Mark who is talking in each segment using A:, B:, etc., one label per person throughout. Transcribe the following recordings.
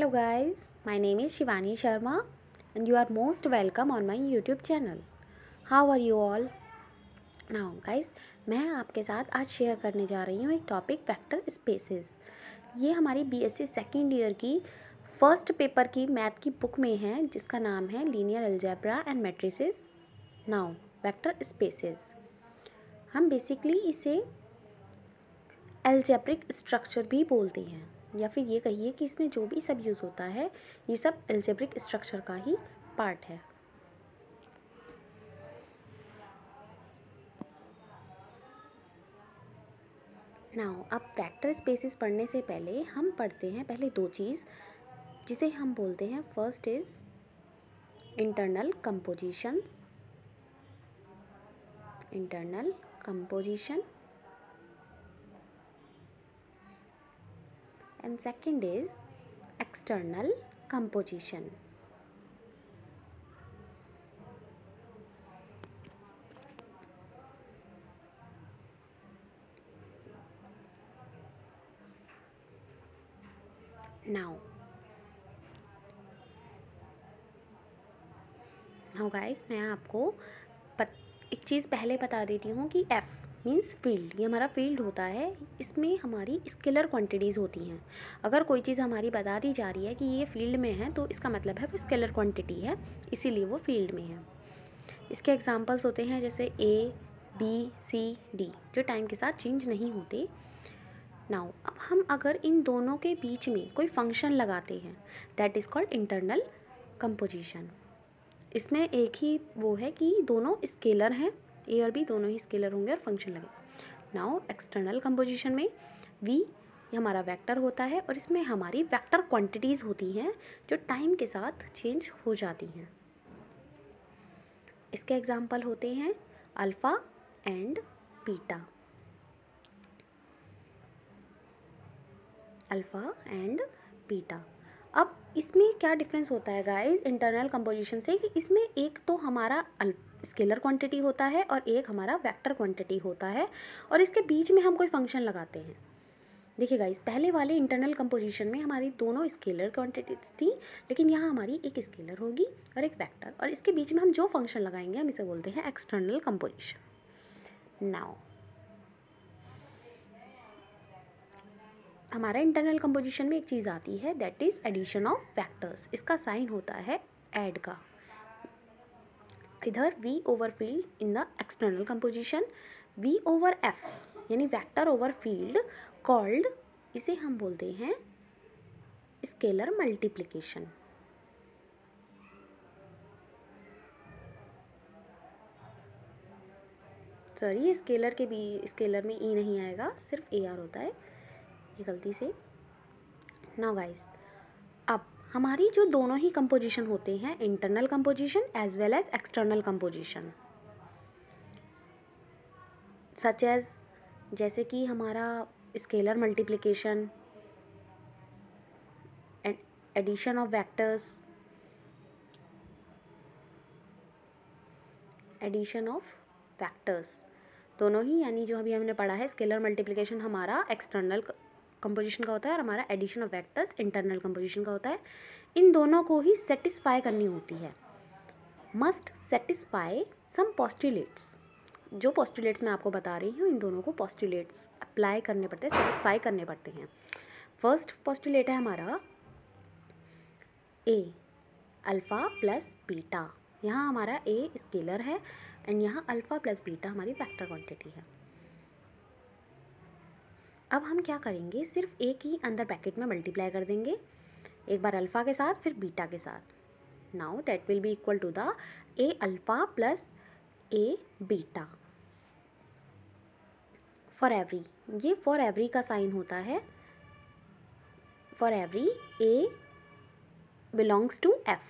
A: Hello guys, my name is Shivani Sharma and you are most welcome on my YouTube channel. How are you all? Now guys, मैं आपके साथ आज share करने जा रही हूँ एक टॉपिक वेक्टर स्पेसेस। ये हमारी बीएससी सेकेंड ईयर की फर्स्ट पेपर की मैथ की बुक में है जिसका नाम है linear algebra and matrices. Now vector spaces हम बेसिकली इसे अलजेब्रिक स्ट्रक्चर भी बोलते हैं या फिर ये कहिए कि इसमें जो भी सब यूज़ होता है ये सब अलजेब्रिक स्ट्रक्चर का ही पार्ट है। नाउ अब वेक्टर स्पेसेस पढ़ने से पहले हम पढ़ते हैं पहले दो चीज़ जिसे हम बोलते हैं first is internal composition and second is external composition. Now guys, मैं आपको एक चीज़ पहले बता देती हूँ कि F मीन्स फील्ड, ये हमारा फील्ड होता है। इसमें हमारी स्केलर क्वांटिटीज़ होती हैं। अगर कोई चीज़ हमारी बता दी जा रही है कि ये फील्ड में है तो इसका मतलब है वो स्केलर क्वांटिटी है, इसीलिए वो फील्ड में है। इसके एग्जांपल्स होते हैं जैसे A, B, C, D जो टाइम के साथ चेंज नहीं होते। नाउ अब हम अगर इन दोनों के बीच में कोई फंक्शन लगाते हैं that is called internal composition. इसमें एक ही वो है कि दोनों स्केलर हैं, ए और बी दोनों ही स्केलर होंगे और फंक्शन लगेगा। नाउ एक्सटर्नल कंपोजिशन में वी ये हमारा वेक्टर होता है और इसमें हमारी वेक्टर क्वांटिटीज़ होती हैं जो टाइम के साथ चेंज हो जाती हैं। इसके एग्जांपल होते हैं alpha and beta. Alpha and beta. अब इसमें क्या डिफरेंस होता है गाइस इंटरनल कंपोजिशन से कि इसमें एक तो हमारा स्केलर क्वांटिटी होता है और एक हमारा वेक्टर क्वांटिटी होता है और इसके बीच में हम कोई फंक्शन लगाते हैं। देखिए गाइस, पहले वाले इंटरनल कंपोजिशन में हमारी दोनों स्केलर क्वांटिटीज थी, लेकिन यहाँ हमारी एक स्केलर होगी और एक वेक्टर, और इसके बीच में हम जो फंक्शन लगाएंगे हम इसे बोलते हैं एक्सटर्नल कंपोजिशन। नाउ हमारा इंटरनल कंपोजिशन में एक चीज़ आती है that is addition of vectors. इसका साइन होता है ऐड का। इधर V over field in the external composition, V over F यानी वेक्टर ओवर फील्ड कॉल्ड, इसे हम बोलते हैं स्केलर मल्टीप्लिकेशन। सॉरी, स्केलर के भी स्केलर में E नहीं आएगा, सिर्फ AR होता है, ये गलती से। नाउ गाइस, अब हमारी जो दोनों ही कंपोजिशन होते हैं internal composition as well as external composition, such as जैसे कि हमारा scalar multiplication, addition of vectors, दोनों ही, यानी जो अभी हमने पढ़ा है स्केलर मल्टीप्लिकेशन हमारा एक्सटर्नल कंपोजिशन का होता है और हमारा addition of vectors internal composition का होता है। इन दोनों को ही सेटिस्फाई करनी होती है, मस्ट सेटिस्फाई सम पोस्टुलेट्स। जो पोस्टुलेट्स मैं आपको बता रही हूँ इन दोनों को पोस्टुलेट्स अप्लाई करने पड़ते हैं, सेटिस्फाई करने पड़ते हैं। फर्स्ट पोस्टुलेट है हमारा ए अल्फ़ा प्लस बीटा। यहाँ हमारा ए स्केलर है एंड यहाँ अल्फ़ा प्लस बीटा हमारी वेक्टर क्वांटिटी है। अब हम क्या करेंगे, सिर्फ एक ही अंदर ब्रैकेट में मल्टीप्लाई कर देंगे, एक बार अल्फ़ा के साथ फिर बीटा के साथ। Now that will be equal to the a alpha plus a beta for every. ये फॉर एवरी का साइन होता है, for every a belongs to F.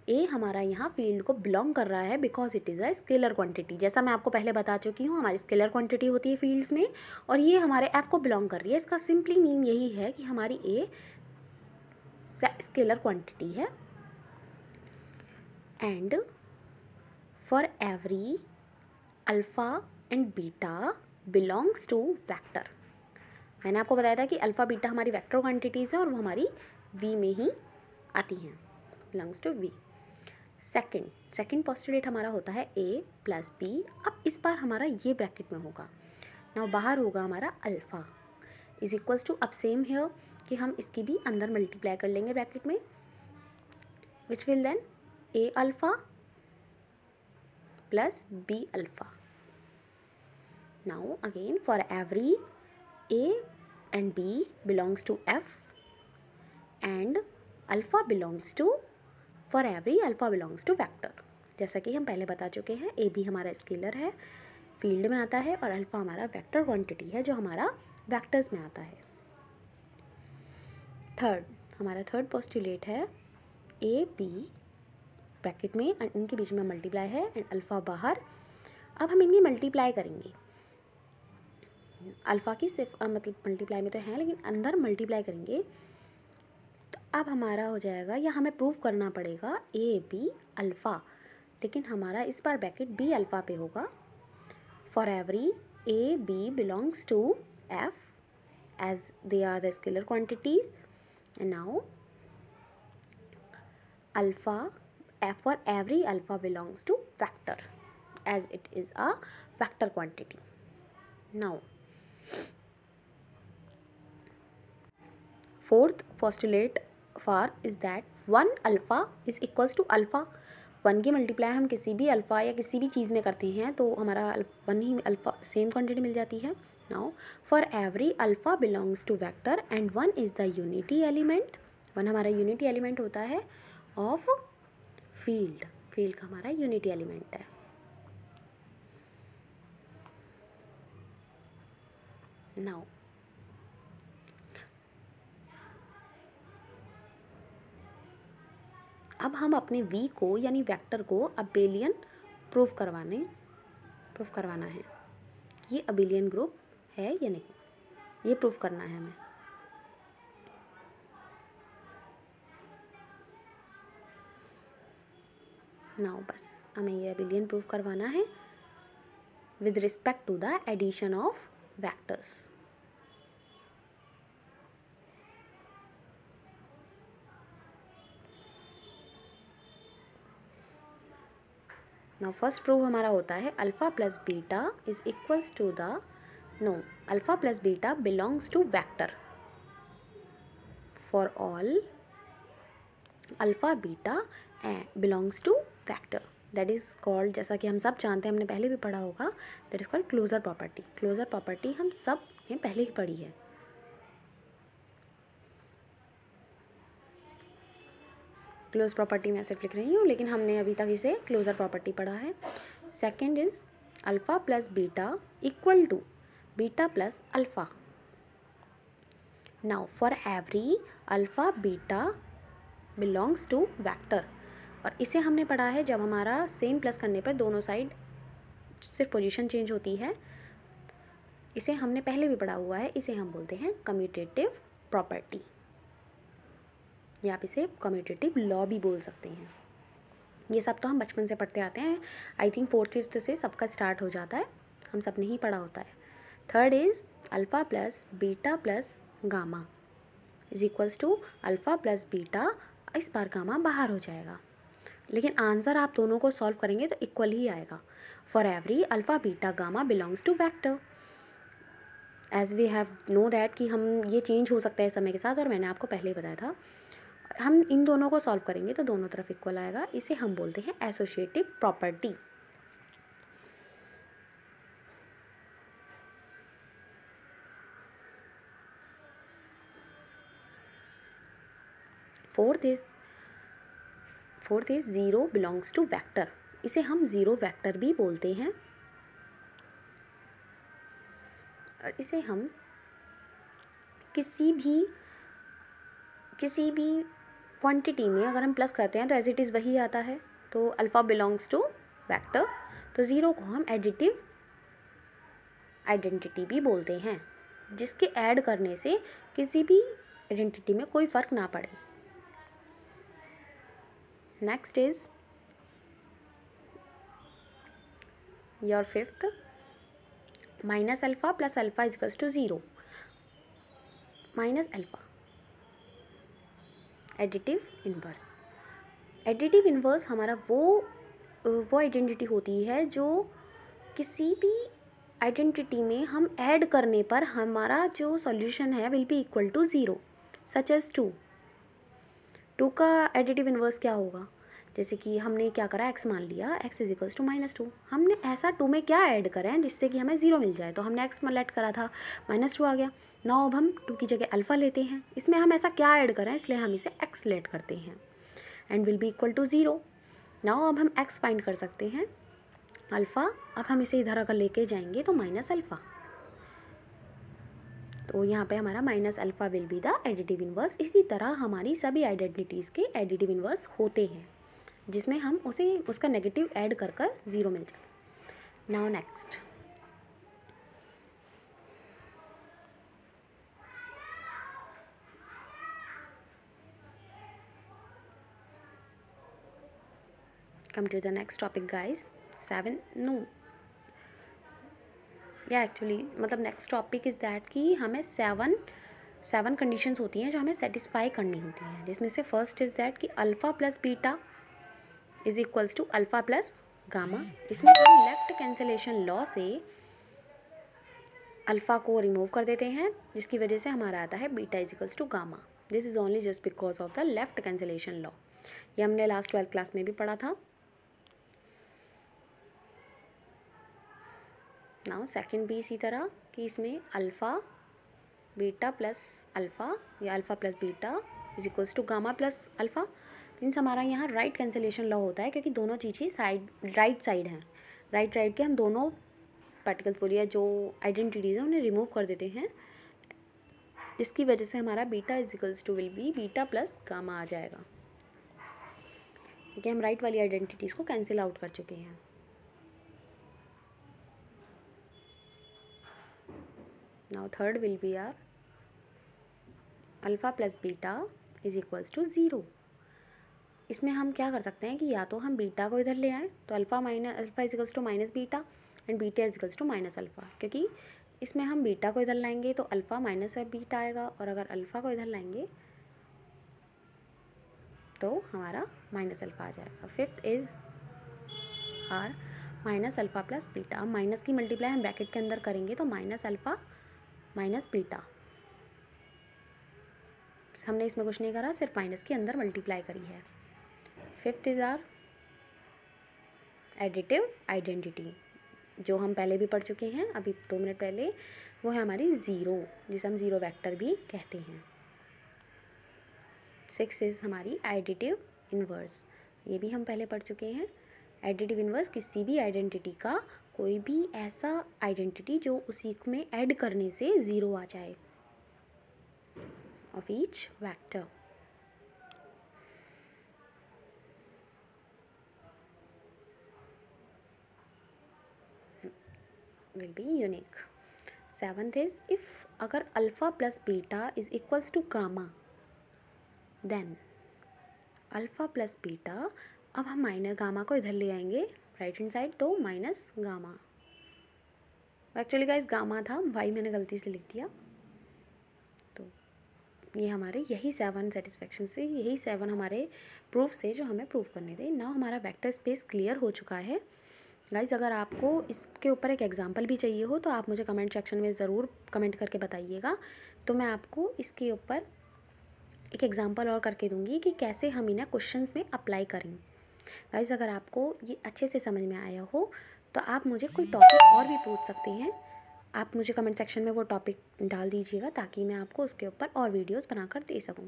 A: A हमारा यहाँ फील्ड को बिलोंग कर रहा है because it is a scalar quantity. जैसा मैं आपको पहले बता चुकी हूँ हमारी स्केलर क्वांटिटी होती है फील्ड्स में और ये हमारे एफ को बिलोंग कर रही है। इसका सिंपली मीन यही है कि हमारी ए स्केलर क्वांटिटी है and for every alpha and beta belongs to vector. मैंने आपको बताया था कि अल्फ़ा बीटा हमारी वेक्टर क्वांटिटीज़ है और वो हमारी वी में ही आती हैं, belongs to V. Second postulate हमारा होता है ए प्लस बी। अब इस बार हमारा ये ब्रैकेट में होगा, नाउ बाहर होगा हमारा अल्फ़ा इज इक्वल्स टू, अब सेम हियर कि हम इसकी भी अंदर मल्टीप्लाई कर लेंगे ब्रैकेट में, which will then a alpha plus b alpha. Now again for every a and b belongs to F and alpha belongs to, for every alpha belongs to vector. जैसा कि हम पहले बता चुके हैं, ए बी हमारा scalar है, field में आता है, और अल्फ़ा हमारा वेक्टर क्वांटिटी है जो हमारा वेक्टर्स में आता है। हमारा थर्ड पोस्टुलेट है ए बी ब्रैकेट में एंड इनके बीच में मल्टीप्लाई है एंड अल्फ़ा बाहर। अब हम इनकी मल्टीप्लाई करेंगे, अल्फ़ा की सिर्फ मतलब मल्टीप्लाई में तो है लेकिन अंदर मल्टीप्लाई करेंगे, तो अब हमारा हो जाएगा, या हमें प्रूव करना पड़ेगा ए बी अल्फ़ा, लेकिन हमारा इस बार ब्रैकेट बी अल्फ़ा पे होगा। For every a b belongs to F as they are the scalar quantities, and now alpha f for every alpha belongs to vector as it is a vector quantity. Now fourth postulate for is that 1 alpha is equals to alpha। 1 की multiply हम किसी भी alpha या किसी भी चीज़ में करते हैं तो हमारा 1 ही अल्फ़ा सेम क्वांटिटी मिल जाती है। Now for every alpha belongs to vector and 1 is the unity element. 1 हमारा यूनिटी एलिमेंट होता है ऑफ फील्ड, फील्ड का हमारा यूनिटी एलिमेंट है। नाउ अब हम अपने v को यानी वेक्टर को अबेलियन प्रूफ करवाना है, ये अबेलियन ग्रुप है या नहीं, ये प्रूफ करना है हमें। नाउ बस हमें ये अबेलियन प्रूफ करवाना है with respect to the addition of vectors. Now first proof हमारा होता है alpha plus beta is equals to the, no, alpha plus beta belongs to vector for all alpha beta belongs to vector. That is called, जैसा कि हम सब जानते हैं, हमने पहले भी पढ़ा होगा, that is called closure property. Closure property हम सब ने पहले ही पढ़ी है। क्लोज प्रॉपर्टी मैं सिर्फ लिख रही हूँ, लेकिन हमने अभी तक इसे क्लोजर प्रॉपर्टी पढ़ा है। Second is alpha plus beta equal to beta plus alpha. Now for every alpha beta belongs to vector, और इसे हमने पढ़ा है जब हमारा सेम प्लस करने पर दोनों साइड सिर्फ पोजीशन चेंज होती है। इसे हमने पहले भी पढ़ा हुआ है, इसे हम बोलते हैं कम्यूटेटिव प्रॉपर्टी, या आप इसे कम्यूटेटिव लॉ भी बोल सकते हैं। ये सब तो हम बचपन से पढ़ते आते हैं, आई थिंक 4th-5th से सबका स्टार्ट हो जाता है, हम सब ने ही पढ़ा होता है। Third is alpha plus beta plus gamma is equals to alpha plus beta, इस बार गामा बाहर हो जाएगा, लेकिन आंसर आप दोनों को सॉल्व करेंगे तो इक्वल ही आएगा। For every alpha beta gamma belongs to vector, as we have know that कि हम ये चेंज हो सकता है समय के साथ, और मैंने आपको पहले ही बताया था। हम इन दोनों को सॉल्व करेंगे तो दोनों तरफ इक्वल आएगा, इसे हम बोलते हैं associative property. Fourth is zero belongs to vector, इसे हम ज़ीरो वेक्टर भी बोलते हैं, और इसे हम किसी भी क्वांटिटी में अगर हम प्लस करते हैं तो एज इट इज़ वही आता है, तो अल्फ़ा बिलोंग्स टू वेक्टर, तो ज़ीरो को हम एडिटिव आइडेंटिटी भी बोलते हैं, जिसके ऐड करने से किसी भी आइडेंटिटी में कोई फ़र्क ना पड़े। Next is your fifth, minus alpha plus alpha is equals to zero. Minus alpha, additive inverse. Additive inverse हमारा वो आइडेंटिटी होती है जो किसी भी आइडेंटिटी में हम ऐड करने पर हमारा जो सॉल्यूशन है will be equal to 0, such as 2 का एडिटिव इन्वर्स क्या होगा? जैसे कि हमने क्या करा, x मान लिया, x इज इक्वल्स टू -2। हमने ऐसा 2 में क्या ऐड करा है जिससे कि हमें 0 मिल जाए, तो हमने x लेट करा था, -2 आ गया। नाउ अब हम 2 की जगह अल्फ़ा लेते हैं, इसमें हम ऐसा क्या ऐड करें, इसलिए हम इसे x लेट करते हैं and will be equal to 0। Now अब हम x फाइंड कर सकते हैं, अल्फ़ा। अब हम इसे इधर अगर लेके जाएंगे तो -अल्फ़ा, तो यहाँ पे हमारा -alpha will be the additive inverse. इसी तरह हमारी सभी आइडेंटिटीज़ के एडिटिव इन्वर्स होते हैं जिसमें हम उसका नेगेटिव ऐड कर 0 मिल जाए। Now next, come to the next topic guys, 7 no या एक्चुअली मतलब नेक्स्ट टॉपिक इज़ दैट कि हमें सेवन कंडीशंस होती हैं जो हमें सेटिस्फाई करनी होती हैं, जिसमें से फर्स्ट इज़ दैट कि alpha plus beta is equals to alpha plus gamma. इसमें हम लेफ्ट कैंसिलेशन लॉ से अल्फ़ा को रिमूव कर देते हैं, जिसकी वजह से हमारा आता है beta is equals to gamma. This is only just because of the left cancellation law. ये हमने लास्ट 12th क्लास में भी पढ़ा था। नाउ सेकंड भी इसी तरह कि इसमें अल्फ़ा बीटा प्लस अल्फ़ा या alpha plus beta is equals to gamma plus alpha. Means हमारा यहाँ राइट कैंसिलेशन लॉ होता है, क्योंकि दोनों चीज़ें राइट साइड हैं। राइट के हम दोनों पार्टिकल्स बोलिए जो आइडेंटिटीज़ हैं उन्हें रिमूव कर देते हैं, जिसकी वजह से हमारा beta is equals to will be beta plus gamma आ जाएगा, क्योंकि हम राइट वाली आइडेंटिटीज़ को कैंसिल आउट कर चुके हैं। Now third will be our alpha plus beta is equals to 0। इसमें हम क्या कर सकते हैं कि या तो हम बीटा को इधर ले आएँ, तो alpha is equals to minus beta and beta is equals to minus alpha, क्योंकि इसमें हम बीटा को इधर लाएंगे तो अल्फ़ा माइनस बीटा आएगा, और अगर अल्फ़ा को इधर लाएंगे तो हमारा माइनस अल्फ़ा आ जाएगा। Fifth is our minus alpha plus beta. अब माइनस की मल्टीप्लाई हम ब्रैकेट के अंदर करेंगे तो माइनस अल्फ़ा माइनस बीटा, हमने इसमें कुछ नहीं करा, सिर्फ माइनस के अंदर मल्टीप्लाई करी है। Fifth is our additive identity, जो हम पहले भी पढ़ चुके हैं अभी 2 मिनट पहले, वो है हमारी 0, जिसे हम 0 वेक्टर भी कहते हैं। 6 इज़ हमारी एडिटिव इन्वर्स, ये भी हम पहले पढ़ चुके हैं। एडिटिव इन्वर्स किसी भी आइडेंटिटी का कोई भी ऐसा आइडेंटिटी जो उसी में ऐड करने से 0 आ जाए of each vector. Will be unique. 7th is if अगर alpha plus beta is equals to gamma, then alpha plus beta, अब हम माइनस गामा को इधर ले आएंगे राइट हैंड साइड, तो minus gamma. Actually guys gamma था, वाई मैंने गलती से लिख दिया। तो ये हमारे यही 7 सेटिस्फेक्शन से, यही 7 हमारे प्रूफ से जो हमें प्रूफ करने थे। नाउ हमारा वेक्टर स्पेस क्लियर हो चुका है गाइस। अगर आपको इसके ऊपर एक एग्जांपल भी चाहिए हो तो आप मुझे कमेंट सेक्शन में ज़रूर कमेंट करके बताइएगा, तो मैं आपको इसके ऊपर एक एग्जांपल और करके दूंगी कि कैसे हम इन्हें क्वेश्चंस में अप्लाई करें। गाइस अगर आपको ये अच्छे से समझ में आया हो तो आप मुझे कोई टॉपिक और भी पूछ सकते हैं, आप मुझे कमेंट सेक्शन में वो टॉपिक डाल दीजिएगा ताकि मैं आपको उसके ऊपर और वीडियोस बनाकर दे सकूं।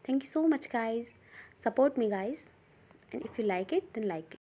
A: Thank you so much guys, support me guys, and if you like it then like it.